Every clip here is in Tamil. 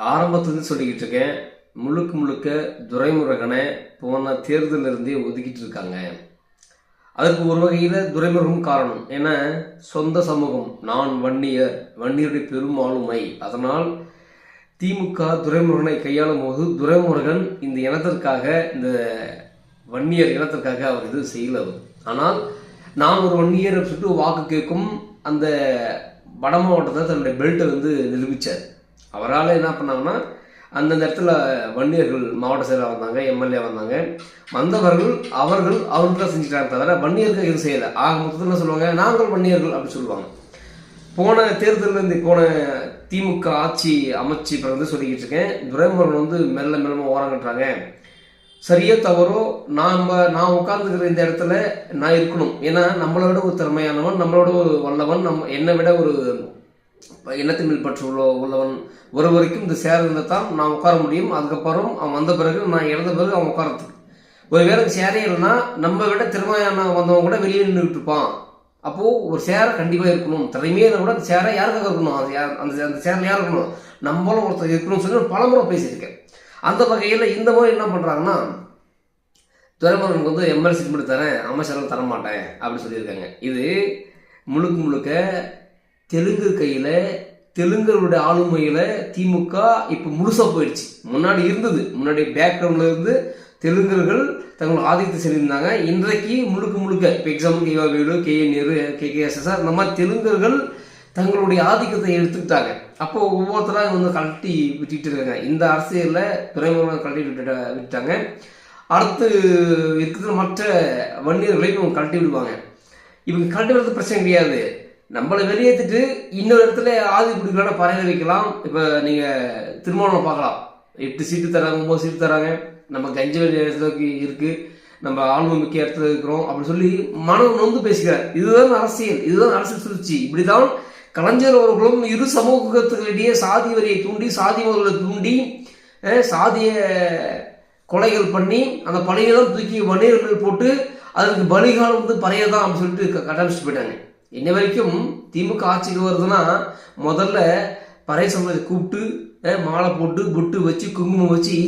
ஆரம்பத்துலேருந்து சொல்லிக்கிட்டு இருக்கேன். முழுக்க முழுக்க துரைமுருகனை போன தேர்தலில் இருந்தே ஒதுக்கிட்டு இருக்காங்க. அதற்கு ஒரு வகையில் துரைமுருகன் காரணம். ஏன்னா சொந்த சமூகம், நான் வன்னியர், வன்னியருடைய பெரும் ஆளுமை. அதனால் திமுக துரைமுருகனை கையாளும் போது துரைமுருகன் இந்த இனத்திற்காக, இந்த வன்னியர் இனத்திற்காக அவர் இது செய்யல. ஆனால் நான் ஒரு வன்னியர் சொல்லிட்டு வாக்கு கேட்கும் அந்த வட மாவட்டத்தை தன்னுடைய பெல்ட்டை நிரூபித்தார். அவரால் என்ன பண்ணாங்கன்னா, அந்தந்த இடத்துல வன்னியர்கள் மாவட்ட செயலாளர் வந்தாங்க, எம்எல்ஏ வந்தாங்க. வந்தவர்கள் அவர்கள் தான் செஞ்சுட்டாங்க, தவிர வன்னியர்கள் எதுவும் செய்யலை. ஆக மொத்தத்தில் சொல்லுவாங்க, நாங்கள் வன்னியர்கள் அப்படின்னு சொல்லுவாங்க. போன தேர்தலில் போன திமுக ஆட்சி அமைச்சு பிறகு சொல்லிக்கிட்டு இருக்கேன். துரைமுருகன் மெல்ல மெல்லமாக ஓரம் கட்டுறாங்க. சரியோ தவறோ நான் உட்கார்ந்துக்கிற இந்த இடத்துல நான் இருக்கணும். ஏன்னா நம்மளை விட ஒரு திறமையானவன், நம்மளோட ஒரு வல்லவன், என்னை விட ஒரு எண்ணத்தின் மேல் பற்று உள்ளவன் ஒரு வரைக்கும் இந்த சேர் இருந்தால் தான் நான் உட்கார முடியும். அதுக்கப்புறம் அவன் வந்த பிறகு, நான் இறந்த பிறகு அவன் உட்காரத்துக்கு ஒரு வேலை சேரே இல்லைன்னா நம்ம விட திறமையான வந்தவன் கூட வெளியே நின்றுட்டு இருப்பான். அப்போது ஒரு சேரை கண்டிப்பாக இருக்கணும். திறமையாக கூட அந்த சேரை யாருக்காக இருக்கணும், அந்த சேரில் யார் இருக்கணும், நம்மளும் ஒருத்தர் இருக்கணும்னு சொல்லி பல முறை பேசியிருக்கேன். அந்த வகையில் இந்த முறை என்ன பண்ணுறாங்கன்னா, துரைமுருகனுக்கு எம்எல்ஏ சீட் மட்டும் தரேன், அமைச்சர்கள் தரமாட்டேன் அப்படின்னு சொல்லியிருக்காங்க. இது முழுக்க முழுக்க தெலுங்கு கையில், தெலுங்கருடைய ஆளுமையில் திமுக இப்போ முழுசாக போயிடுச்சு. முன்னாடி இருந்தது, முன்னாடி பேக்ரவுண்டில் இருந்து தெலுங்கர்கள் தங்கள் ஆதிக்கத்தை செலுத்திருந்தாங்க. இன்றைக்கு முழுக்க முழுக்க இப்போ எக்ஸாம்பிள் கேவா வேலு, கேஏ நேரு, கேகேஎஸ்எஸ்ஆர், இந்த மாதிரி தெலுங்கர்கள் தங்களுடைய ஆதிக்கத்தை எடுத்துக்கிட்டாங்க. அப்போ ஒவ்வொருத்தராக கழட்டி விட்டுட்டு இருக்காங்க. இந்த அரசியலில் துறைமுகம் கழட்டி விட்டுட்டாங்க. அடுத்து இருக்கிற மற்ற வன்னியர்களையும் இவங்க கழட்டி விடுவாங்க. இவங்க கழட்டி விடுறது பிரச்சனை கிடையாது. நம்மளை வெளியேற்றிட்டு இன்னொரு இடத்துல ஆதி பிடிக்கலாம், பறைய வைக்கலாம். இப்போ நீங்கள் திருமணம் பார்க்கலாம், 8 சீட்டு தராங்க, 9 சீட்டு தராங்க. நம்ம கஞ்ச இடத்துக்கு இருக்குது, நம்ம ஆளுமை மிக்க இடத்துல இருக்கிறோம் அப்படின்னு சொல்லி மனம் நொந்து பேசுகிறார். இதுதான் அரசியல், இதுதான் அரசியல் சுழற்சி. இப்படிதான் கலைஞர் அவர்களும் இரு சமூகத்துகளிடையே சாதி வரியை தூண்டி, சாதி மதங்களை தூண்டி, சாதிய கொலைகள் பண்ணி அந்த பழியெல்லாம் தூக்கி வன்னியர்கள் போட்டு அதுக்கு பலிகாலம் பறையதான் அப்படின்னு சொல்லிட்டு கட்டமைச்சு போயிட்டாங்க. இன்ன வரைக்கும் திமுக ஆட்சிக்கு வருதுன்னா முதல்ல பறைய சமூகத்தை கூப்பிட்டு மாலை போட்டு பொட்டு வச்சு குங்குமம் வச்சு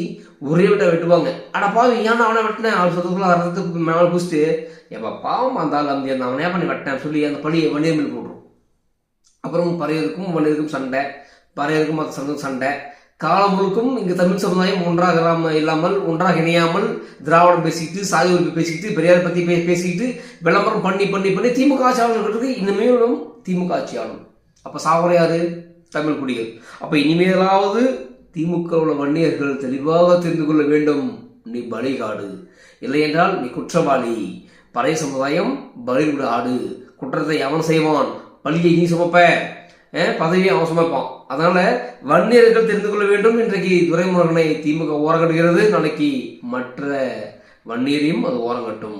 ஒரே விட்ட வெட்டுவாங்க. அட பாவி, ஏன்னா அவனை வெட்டினேன் அவன் சொல்றதுக்குள்ள அறத்துக்கு மேலே பூசிட்டு எப்போ பாவம் இருந்தாலும் அந்த அவனே பண்ணி வெட்டேன் சொல்லி அந்த பழியை வன்னியர் மேல் போட்டுரும். அப்புறம் பறையருக்கும் வன்னியருக்கும் சண்டை, பறையருக்கும் மற்ற சங்கம் சண்டை. காலம் முழுக்கும் இங்கே தமிழ் சமுதாயம் ஒன்றாக இல்லாமல், ஒன்றாக இணையாமல், திராவிடம் பேசிக்கிட்டு, சாதி ஒழிப்பு பேசிக்கிட்டு, பெரியார் பற்றி பேசிக்கிட்டு விளம்பரம் பண்ணி பண்ணி பண்ணி திமுக ஆட்சியாளர்களுக்கு இனிமேலும் திமுக ஆட்சியாளர். அப்போ சாவரையாரு தமிழ் குடிகள். அப்போ இனிமேலாவது திமுக உள்ள வன்னியர்கள் தெளிவாக தெரிந்து கொள்ள வேண்டும், நீ பலிகாடு, இல்லை என்றால் நீ குற்றவாளி. பழைய சமுதாயம் பலிவிட ஆடு. குற்றத்தை அவன் செய்வான், பழியை நீ சுமப்ப, பதவியை அவன் சுமப்பான். அதனால வன்னியர்கள் தெரிந்து கொள்ள வேண்டும். இன்றைக்கு துரைமுருகனை திமுக ஓரங்கட்டுகிறது, நாளைக்கு மற்ற வன்னியரையும் அது ஓரங்கட்டும்.